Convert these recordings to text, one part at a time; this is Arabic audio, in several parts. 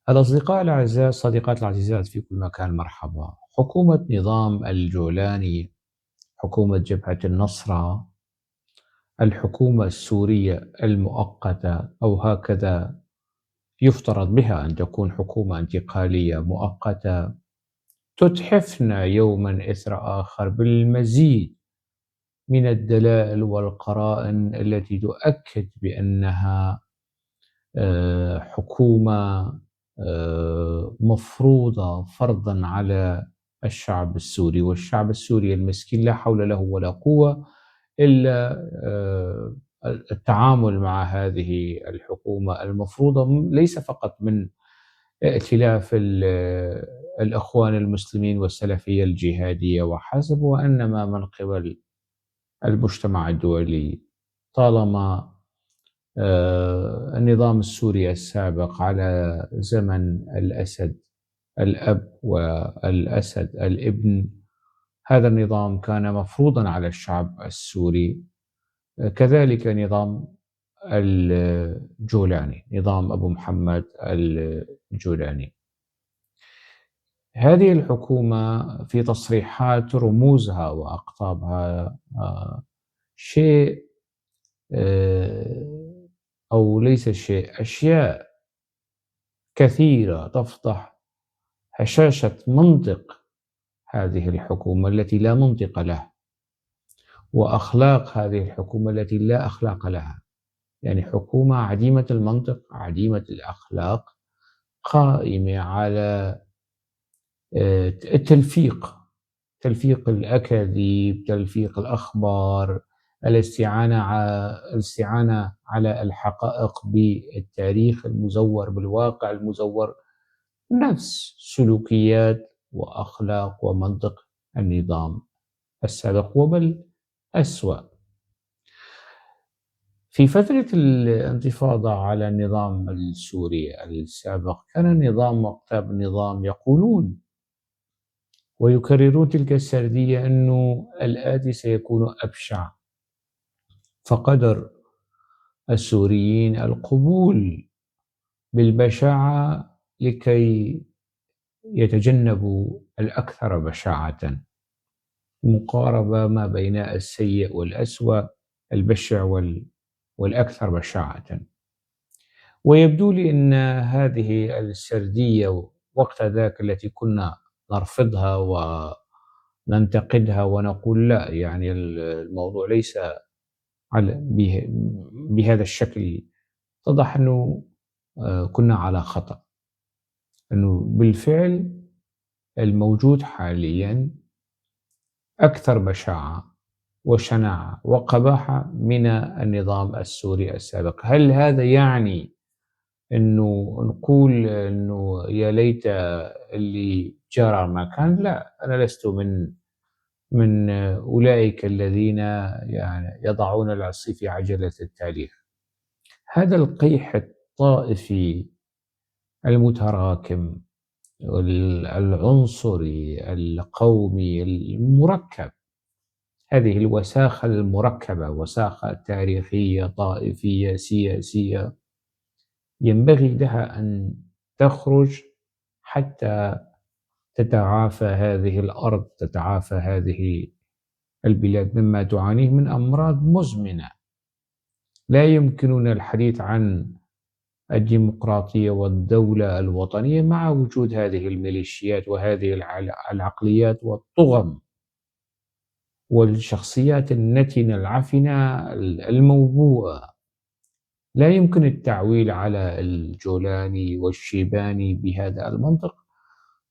الأصدقاء الأعزاء، الصديقات العزيزات في كل مكان، مرحبا. حكومة نظام الجولاني، حكومة جبهة النصرة، الحكومة السورية المؤقتة، أو هكذا يفترض بها أن تكون حكومة انتقالية مؤقتة، تتحفنا يوما إثر آخر بالمزيد من الدلائل والقرائن التي تؤكد بأنها حكومة مفروضة فرضًا على الشعب السوري، والشعب السوري المسكين لا حول له ولا قوة إلا التعامل مع هذه الحكومة المفروضة، ليس فقط من ائتلاف الإخوان المسلمين والسلفية الجهادية وحسب، وإنما من قبل المجتمع الدولي. طالما النظام السوري السابق على زمن الأسد الأب والأسد الابن، هذا النظام كان مفروضا على الشعب السوري. كذلك نظام الجولاني، نظام أبو محمد الجولاني. هذه الحكومة في تصريحات رموزها وأقطابها شيء، أو ليس شيء، أشياء كثيرة تفضح هشاشة منطق هذه الحكومة التي لا منطق له، وأخلاق هذه الحكومة التي لا أخلاق لها. يعني حكومة عديمة المنطق، عديمة الأخلاق، قائمة على التلفيق، تلفيق الأكاذيب، تلفيق الأخبار، الاستعانة على الحقائق بالتاريخ المزور، بالواقع المزور، نفس سلوكيات وأخلاق ومنطق النظام السابق، وبل أسوأ. في فترة الانتفاضة على النظام السوري السابق، كان النظام وأقطاب النظام يقولون ويكررون تلك السردية أنه الآتي سيكون أبشع، فقدر السوريين القبول بالبشاعة لكي يتجنبوا الأكثر بشاعة، مقاربة ما بين السيء والأسوأ، البشع والأكثر بشاعة. ويبدو لي أن هذه السردية وقت ذاك التي كنا نرفضها وننتقدها ونقول لا، يعني الموضوع ليس بهذا الشكل، اتضح أنه كنا على خطأ، أنه بالفعل الموجود حاليا أكثر بشاعة وشناعة وقباحة من النظام السوري السابق. هل هذا يعني أنه نقول أنه يا ليت اللي جرى ما كان؟ لا، أنا لست من أولئك الذين يعني يضعون العصي في عجلة التاريخ. هذا القيح الطائفي المتراكم، العنصري القومي المركب، هذه الوساخة المركبة، وساخة تاريخية طائفية سياسية، ينبغي لها أن تخرج حتى تتعافى هذه الأرض، تتعافى هذه البلاد مما تعانيه من أمراض مزمنة. لا يمكننا الحديث عن الديمقراطية والدولة الوطنية مع وجود هذه الميليشيات وهذه العقليات والطغم والشخصيات النتنة العفنة الموبوءة. لا يمكن التعويل على الجولاني والشيباني بهذا المنطق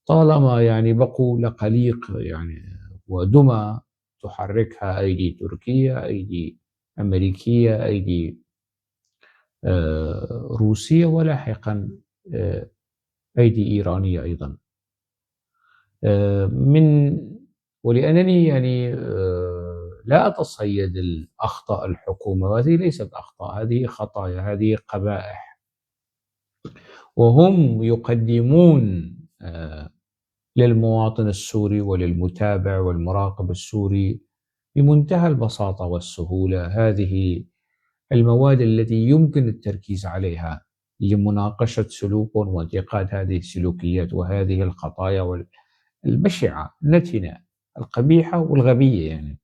طالما يعني بقوا لقليق يعني ودمى تحركها أيدي تركية، أيدي أمريكية، أيدي روسية، ولاحقا أيدي إيرانية أيضا. من ولأنني يعني لا أتصيد الأخطاء الحكومة، وهذه ليست أخطاء، هذه خطايا، هذه قبائح، وهم يقدمون للمواطن السوري وللمتابع والمراقب السوري بمنتهى البساطة والسهولة هذه المواد التي يمكن التركيز عليها لمناقشة سلوك وانتقاد هذه السلوكيات وهذه الخطايا البشعة النتنة القبيحة والغبية يعني.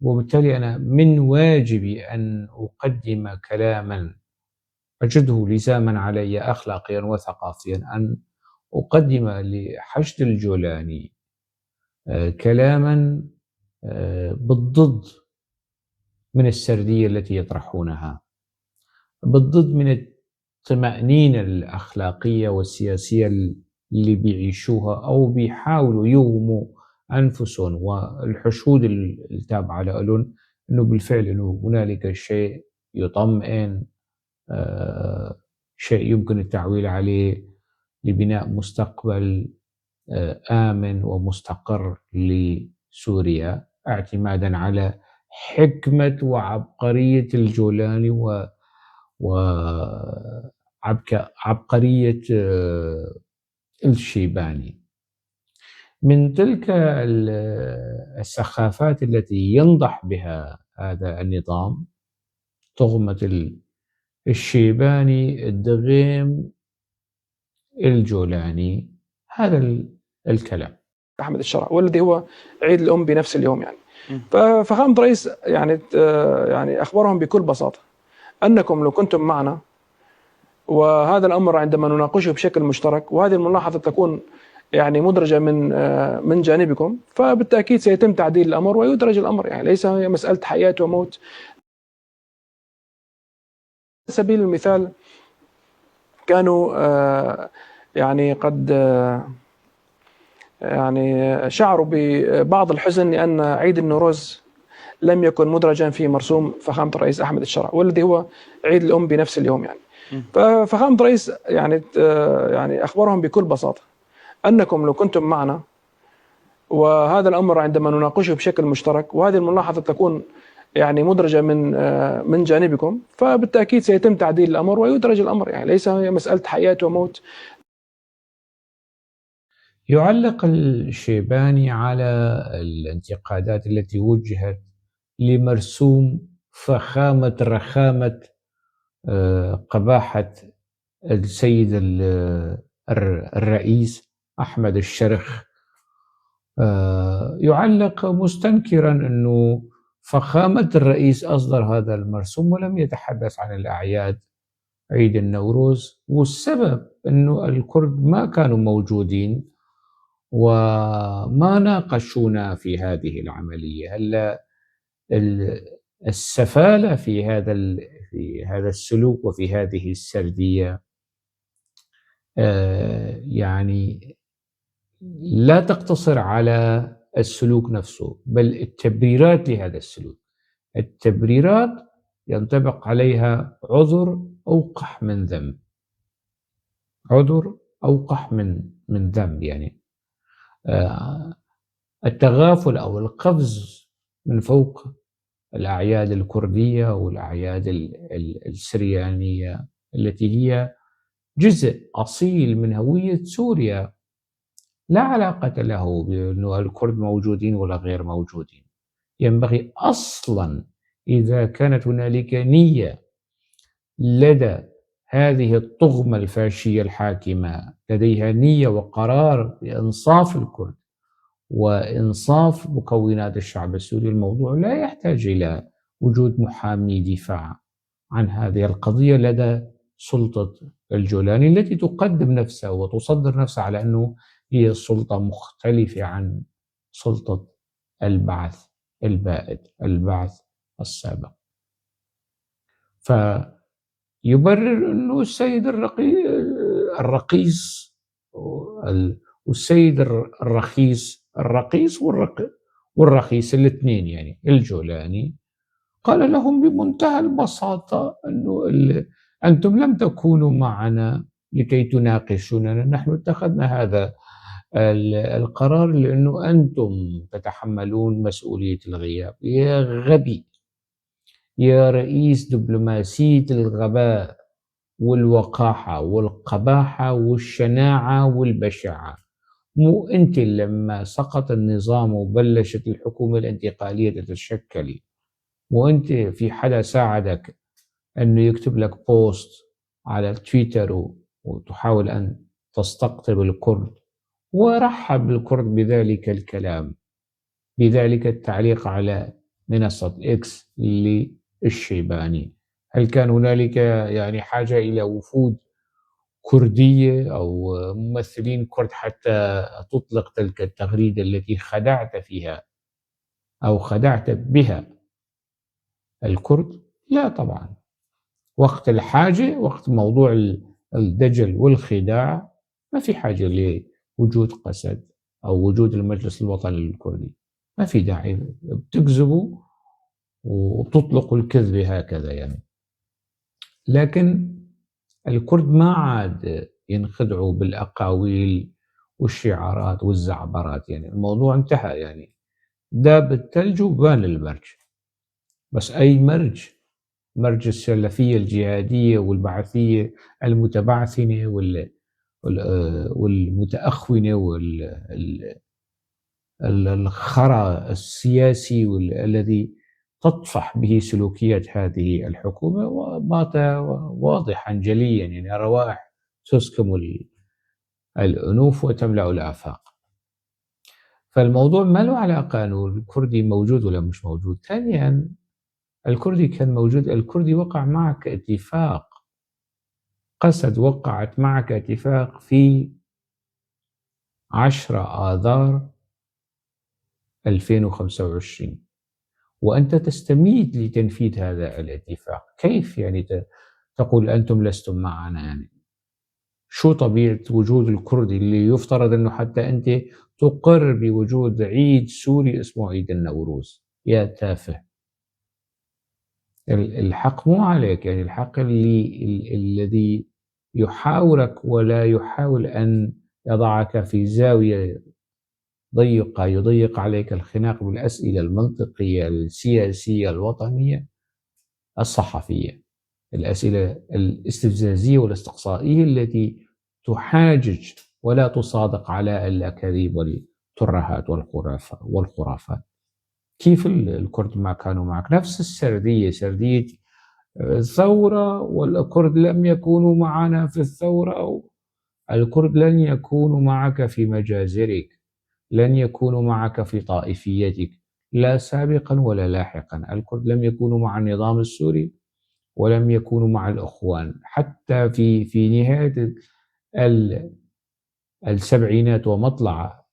وبالتالي أنا من واجبي أن أقدم كلاما أجده لزاما علي أخلاقيا وثقافيا، أن أقدم لحشد الجولاني كلاما بالضد من السردية التي يطرحونها، بالضد من الطمأنينة الأخلاقية والسياسية اللي بيعيشوها أو بيحاولوا يوهموا أنفسهم والحشود التابعة لهم أنه بالفعل أنه هنالك شيء يطمئن، شيء يمكن التعويل عليه لبناء مستقبل آمن ومستقر لسوريا، اعتمادا على حكمة وعبقرية الجولاني وعبقرية الشيباني. من تلك السخافات التي ينضح بها هذا النظام طغمة الشيباني، الدغيم، الجولاني، هذا الكلام. أحمد الشرع، والذي هو عيد الأم بنفس اليوم يعني. ففخامة الرئيس يعني أخبرهم بكل بساطة أنكم لو كنتم معنا، وهذا الأمر عندما نناقشه بشكل مشترك وهذه الملاحظة تكون يعني مدرجة من جانبكم، فبالتأكيد سيتم تعديل الأمر ويدرج الأمر، يعني ليس هي مسألة حياة وموت. على سبيل المثال كانوا يعني قد يعني شعروا ببعض الحزن لأن عيد النوروز لم يكن مدرجا في مرسوم فخامة الرئيس أحمد الشرع، والذي هو عيد الأم بنفس اليوم يعني. ففخامة الرئيس يعني أخبرهم بكل بساطة أنكم لو كنتم معنا، وهذا الأمر عندما نناقشه بشكل مشترك وهذه الملاحظة تكون يعني مدرجة من جانبكم، فبالتأكيد سيتم تعديل الأمر ويدرج الأمر، يعني ليس هي مسألة حياة وموت. يعلق الشيباني على الانتقادات التي وجهت لمرسوم فخامة رخامة قباحة السيد الرئيس أحمد الشرخ. يعلق مستنكرا أنه فخامة الرئيس أصدر هذا المرسوم ولم يتحدث عن الأعياد عيد النوروز، والسبب أنه الكرد ما كانوا موجودين وما ناقشونا في هذه العملية. هلا السفالة في هذا السلوك وفي هذه السردية يعني لا تقتصر على السلوك نفسه، بل التبريرات لهذا السلوك. التبريرات ينطبق عليها عذر أوقح من ذنب، عذر أوقح من ذنب، يعني التغافل أو القفز من فوق الأعياد الكردية والأعياد السريانية التي هي جزء أصيل من هوية سوريا، لا علاقة له بأنه الكرد موجودين ولا غير موجودين. ينبغي أصلا إذا كانت هنالك نية لدى هذه الطغمة الفاشية الحاكمة، لديها نية وقرار بإنصاف الكرد وإنصاف مكونات الشعب السوري، الموضوع لا يحتاج إلى وجود محامي دفاع عن هذه القضية لدى سلطة الجولاني التي تقدم نفسها وتصدر نفسها على أنه هي سلطة مختلفة عن سلطة البعث البائد، البعث السابق. فيبرر أنه السيد الرقيس والسيد الرخيص والرخيص الاثنين، يعني الجولاني، قال لهم بمنتهى البساطة أنه أنتم لم تكونوا معنا لكي تناقشوننا، نحن اتخذنا هذا القرار لأنه أنتم تتحملون مسؤولية الغياب. يا غبي، يا رئيس دبلوماسية الغباء والوقاحة والقباحة والشناعة والبشاعة، مو أنت لما سقط النظام وبلشت الحكومة الانتقالية تتشكل وأنت في حدا ساعدك أنه يكتب لك بوست على تويتر وتحاول أن تستقطب الكرد، ورحب الكرد بذلك الكلام، بذلك التعليق على منصة إكس للشيباني. هل كان هنالك يعني حاجة إلى وفود كردية أو ممثلين كرد حتى تطلق تلك التغريدة التي خدعت فيها أو خدعت بها الكرد؟ لا طبعا. وقت الحاجة، وقت موضوع الدجل والخداع، ما في حاجة لوجود قسد أو وجود المجلس الوطني الكردي. ما في داعي بتكذبوا وتطلقوا الكذب هكذا يعني. لكن الكرد ما عاد ينخدعوا بالأقاويل والشعارات والزعبرات، يعني الموضوع انتهى. يعني داب الثلج وبان المرج. بس أي مرج؟ مرج السلفية الجهادية والبعثية المتبعثنة والمتأخونة والخرى السياسي الذي تطفح به سلوكيات هذه الحكومة، وبات واضحا جليا. يعني روائح تسكم الأنوف وتملأ الآفاق. فالموضوع ما له علاقة أنه الكردي موجود ولا مش موجود. ثانيا، الكردي كان موجود. الكردي وقع معك اتفاق، قسد وقعت معك اتفاق في 10 آذار 2025، وأنت تستميت لتنفيذ هذا الاتفاق. كيف يعني تقول أنتم لستم معنا؟ يعني شو طبيعة وجود الكردي اللي يفترض أنه حتى أنت تقر بوجود عيد سوري اسمه عيد النوروز؟ يا تافه. الحق مو عليك، يعني الحق الذي يحاورك ولا يحاول أن يضعك في زاوية ضيقة، يضيق عليك الخناق بالأسئلة المنطقية السياسية الوطنية الصحفية، الأسئلة الاستفزازية والاستقصائية التي تحاجج ولا تصادق على الأكاذيب والترهات والخرافات. كيف الكرد ما كانوا معك؟ نفس السردية، سردية الثورة، والكرد لم يكونوا معنا في الثورة، أو الكرد لن يكونوا معك في مجازرك، لن يكونوا معك في طائفيتك، لا سابقا ولا لاحقا. الكرد لم يكونوا مع النظام السوري ولم يكونوا مع الأخوان. حتى في نهاية السبعينات ومطلع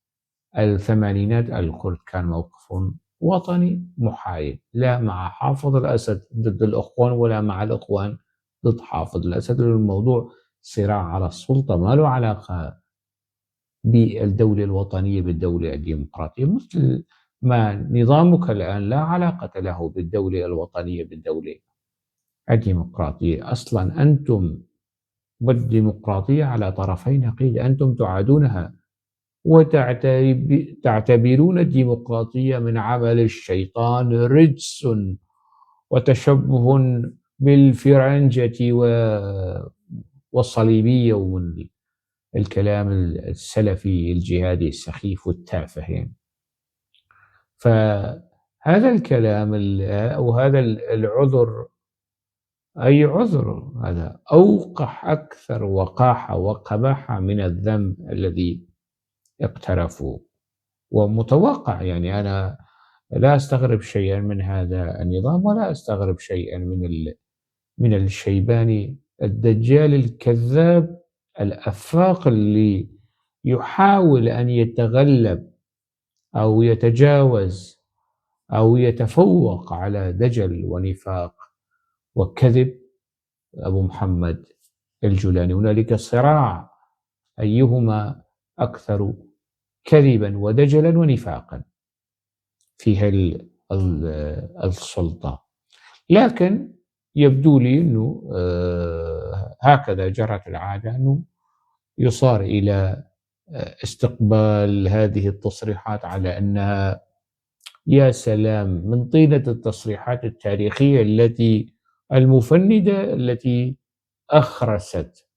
الثمانينات الكرد كان موقفهم وطني محايد، لا مع حافظ الأسد ضد الأخوان ولا مع الأخوان ضد حافظ الأسد. الموضوع صراع على السلطة، ما له علاقة بالدولة الوطنية بالدولة الديمقراطية. مثل ما نظامك الآن لا علاقة له بالدولة الوطنية بالدولة الديمقراطية. أصلا أنتم والديمقراطية على طرفي نقيض، أنتم تعادونها وتعتبرون الديمقراطية من عمل الشيطان، رجس وتشبه بالفرنجة والصليبية ومن الكلام السلفي الجهادي السخيف والتافه يعني. فهذا الكلام أو هذا العذر، أي عذر، هذا أوقح أكثر وقاحة وقباحة من الذنب الذي اقترفوا. ومتوقع، يعني أنا لا أستغرب شيئا من هذا النظام، ولا أستغرب شيئا من الشيباني الدجال الكذاب الأفاق اللي يحاول أن يتغلب أو يتجاوز أو يتفوق على دجل ونفاق وكذب أبو محمد الجولاني. هنالك صراع أيهما أكثر كذبا ودجلا ونفاقا في السلطة. لكن يبدو لي أنه هكذا جرت العادة، أنه يصار إلى استقبال هذه التصريحات على أنها يا سلام من طينة التصريحات التاريخية المفندة التي أخرست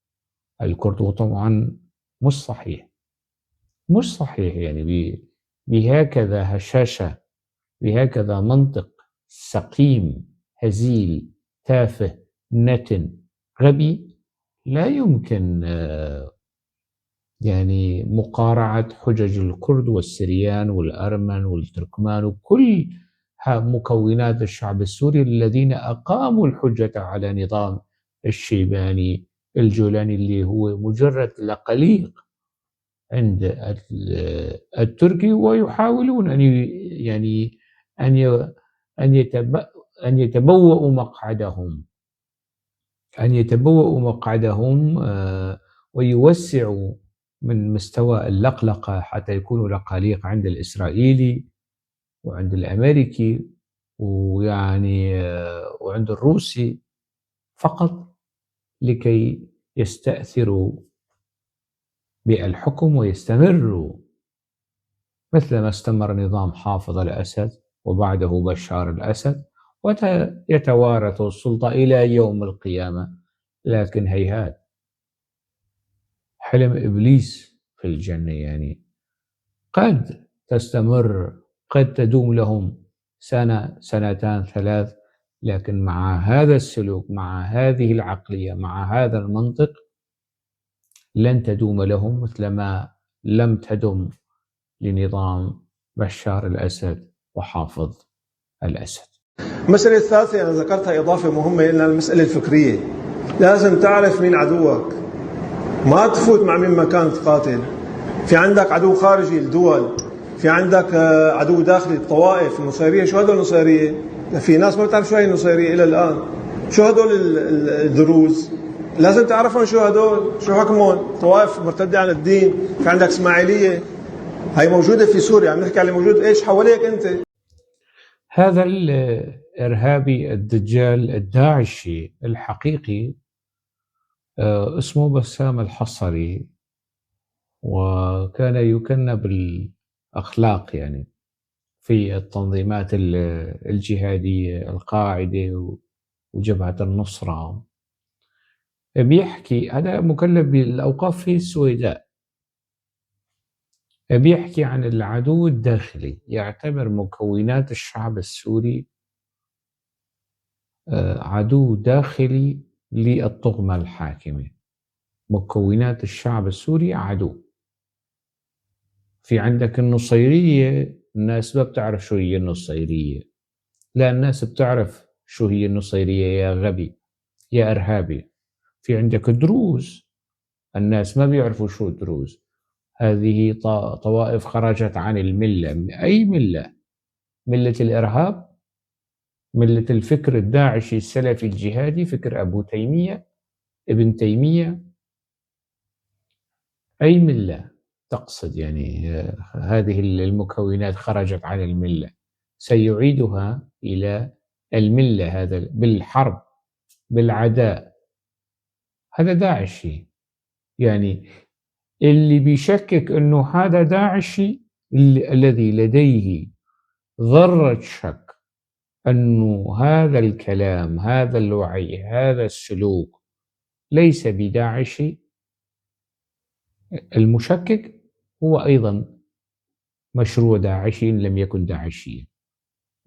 الكرد. وطبعا مش صحيح، مش صحيح، يعني بهكذا هشاشة، بهكذا منطق سقيم هزيل تافه نتن غبي لا يمكن يعني مقارعة حجج الكرد والسريان والأرمن والتركمان وكل مكونات الشعب السوري الذين أقاموا الحجة على نظام الشيباني الجولاني اللي هو مجرد لقليق عند التركي، ويحاولون يعني أن أن يتبوأوا مقعدهم ويوسعوا من مستوى اللقلقة حتى يكونوا لقاليق عند الإسرائيلي وعند الأمريكي وعند الروسي فقط لكي يستأثروا بالحكم ويستمروا مثل ما استمر نظام حافظ الأسد وبعده بشار الأسد ويتوارثوا السلطة إلى يوم القيامة. لكن هيهات، حلم إبليس في الجنة، يعني قد تستمر، قد تدوم لهم سنة سنتان ثلاث، لكن مع هذا السلوك، مع هذه العقلية، مع هذا المنطق لن تدوم لهم مثلما لم تدم لنظام بشار الأسد وحافظ الأسد. المسألة الثالثة أنا ذكرتها إضافة مهمة إلى المسألة الفكرية. لازم تعرف مين عدوك، ما تفوت مع مين ما كان تقاتل. في عندك عدو خارجي الدول، في عندك عدو داخلي الطوائف النصيرية. شو هدول النصيرية؟ في ناس ما بتعرف شو هي النصيرية إلى الآن. شو هدول الدروز؟ لازم تعرفهم شو هدول، شو حكمهم. طوائف مرتدة عن الدين. في عندك إسماعيلية، هاي موجودة في سوريا، عم نحكي على موجود إيش حواليك أنت. هذا الإرهابي الدجال الداعشي الحقيقي اسمه بسام الحصري، وكان يكنى بالأخلاق يعني في التنظيمات الجهادية، القاعدة وجبهة النصرة. بيحكي، هذا مكلف بالأوقاف في السويداء، بيحكي عن العدو الداخلي، يعتبر مكونات الشعب السوري عدو داخلي للطغمة الحاكمة. مكونات الشعب السوري عدو. في عندك النصيرية، الناس ما بتعرف شو هي النصيرية. لا، الناس بتعرف شو هي النصيرية يا غبي يا إرهابي. في عندك دروز، الناس ما بيعرفوا شو دروز. هذه طوائف خرجت عن الملة. أي ملة؟ ملة الإرهاب، ملة الفكر الداعشي السلفي الجهادي، فكر أبو تيمية، ابن تيمية. أي ملة تقصد؟ يعني هذه المكونات خرجت عن الملة، سيعيدها إلى الملة، هذا بالحرب بالعداء. هذا داعشي. يعني اللي بيشكك أنه هذا داعشي الذي لديه ذرة شك أنه هذا الكلام، هذا الوعي، هذا السلوك ليس بداعشي. المشكك هو أيضا مشروع داعشي إن لم يكن داعشيا.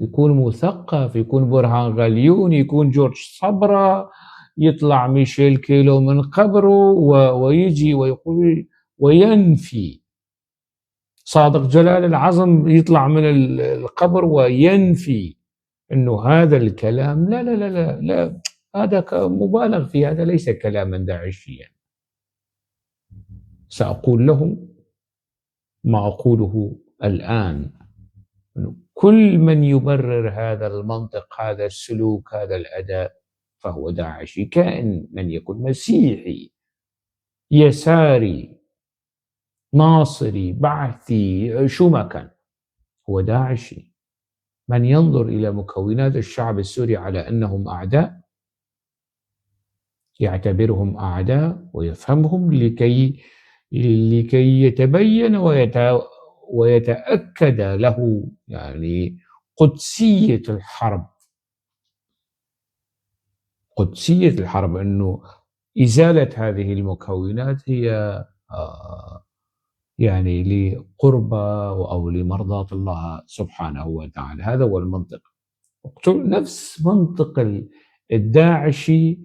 يكون مثقف، يكون برهان غليون، يكون جورج صبرا، يطلع ميشيل كيلو من قبره ويجي ويقول وينفي. صادق جلال العظم يطلع من القبر وينفي انه هذا الكلام لا لا لا لا, لا، هذا مبالغ فيه، هذا ليس كلاما داعشيا. سأقول لهم ما أقوله الآن، كل من يبرر هذا المنطق، هذا السلوك، هذا الأداء، فهو داعشي، كائن من يكن، مسيحي، يساري، ناصري، بعثي، شو ما كان، هو داعشي. من ينظر إلى مكونات الشعب السوري على أنهم أعداء، يعتبرهم أعداء ويفهمهم لكي يتبين ويتأكد له يعني قدسية الحرب. قدسية الحرب أنه إزالة هذه المكونات هي يعني لقربى أو لمرضاة الله سبحانه وتعالى. هذا هو المنطق. نفس منطق الداعشي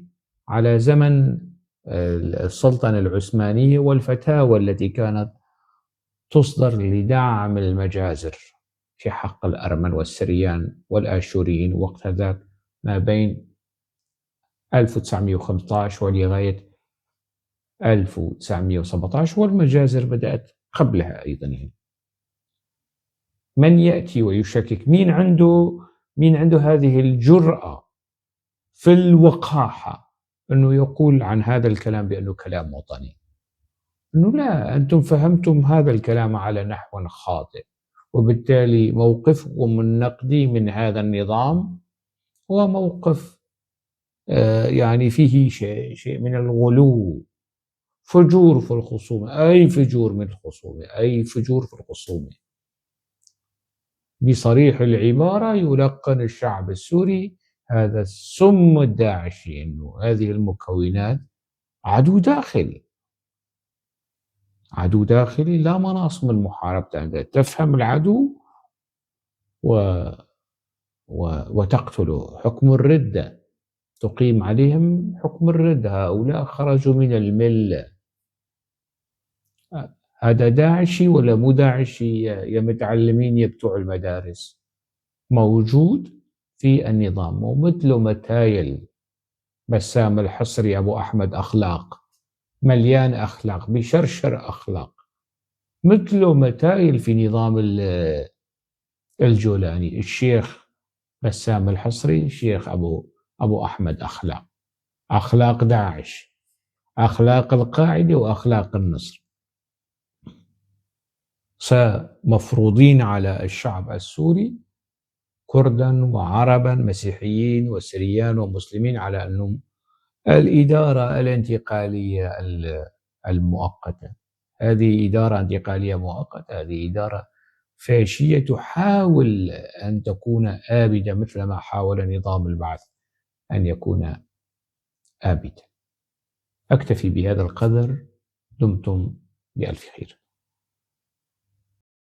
على زمن السلطنة العثمانية والفتاوى التي كانت تصدر لدعم المجازر في حق الأرمن والسريان والآشوريين وقت ذاك ما بين 1915 ولغاية 1917، والمجازر بدأت قبلها أيضا. يعني من يأتي ويشكك؟ مين عنده هذه الجرأة في الوقاحة أنه يقول عن هذا الكلام بأنه كلام وطني؟ أنه لا، أنتم فهمتم هذا الكلام على نحو خاطئ، وبالتالي موقفكم النقدي من هذا النظام هو موقف يعني فيه شيء من الغلو، فجور في الخصومة، أي فجور من الخصومة، أي فجور في الخصومة. بصريح العبارة يلقن الشعب السوري هذا السم الداعشي، أنه هذه المكونات عدو داخلي، عدو داخلي لا مناص من محاربته. تفهم العدو وتقتله. حكم الردة، تقيم عليهم حكم الردة، هؤلاء خرجوا من الملة. هذا داعشي ولا مو داعشي يا متعلمين يا بتوع المدارس؟ موجود في النظام، ومثل متايل بسام الحصري أبو أحمد أخلاق، مليان أخلاق، بشرشر أخلاق، مثل متايل في نظام الجولاني. الشيخ بسام الحصري شيخ أبو أحمد أخلاق داعش، أخلاق القاعدة وأخلاق النصر. مفروضين على الشعب السوري كردا وعربا مسيحيين وسريان ومسلمين على أنهم الإدارة الانتقالية المؤقتة، هذه إدارة انتقالية مؤقتة، هذه إدارة فاشية تحاول أن تكون آبدة مثل ما حاول نظام البعث أن يكون آبدا. أكتفي بهذا القدر، دمتم بألف خير.